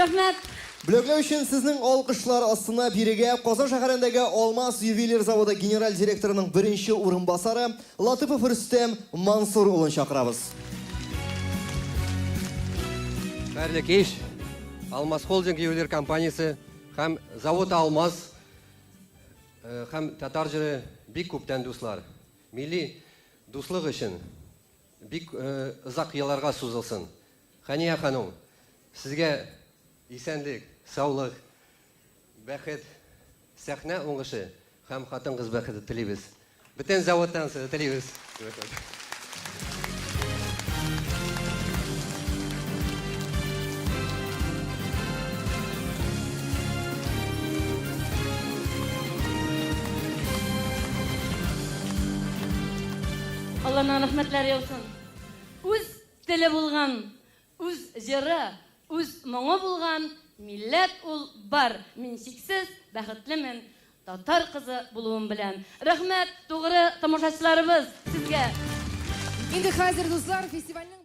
рәхмәт. Бүләкләү өчен сезнең алкышлар астына бирегә Казан шәһәрендәге Алмаз ювелир заводы генераль директорының беренче урынбасары Латыпов Рөстәм Мансур улын чакырабыз. Хәерле кич. Алмаз холдинг ювелир компаниясе һәм завод Алмаз һәм татар җыры бик күптән дуслар. Милли дуслык өчен бик озак елларга сузылсын. Хәния ханым, сезгә исәнлек, саулык, бәхет, сәхнә уңышы һәм хатын-кыз бәхете телибез. Бөтен заводтан телибез. Аллаһның рәхмәтләре яусын. Үз теле булган, үз җыры, үз моңы булган милләт ул бар. Мин чиксез бәхетлемен татар кызы булуым белән. Рәхмәт, тугры тамашачыларыбыз сезгә. Инде хәзер дуслар фестивальнең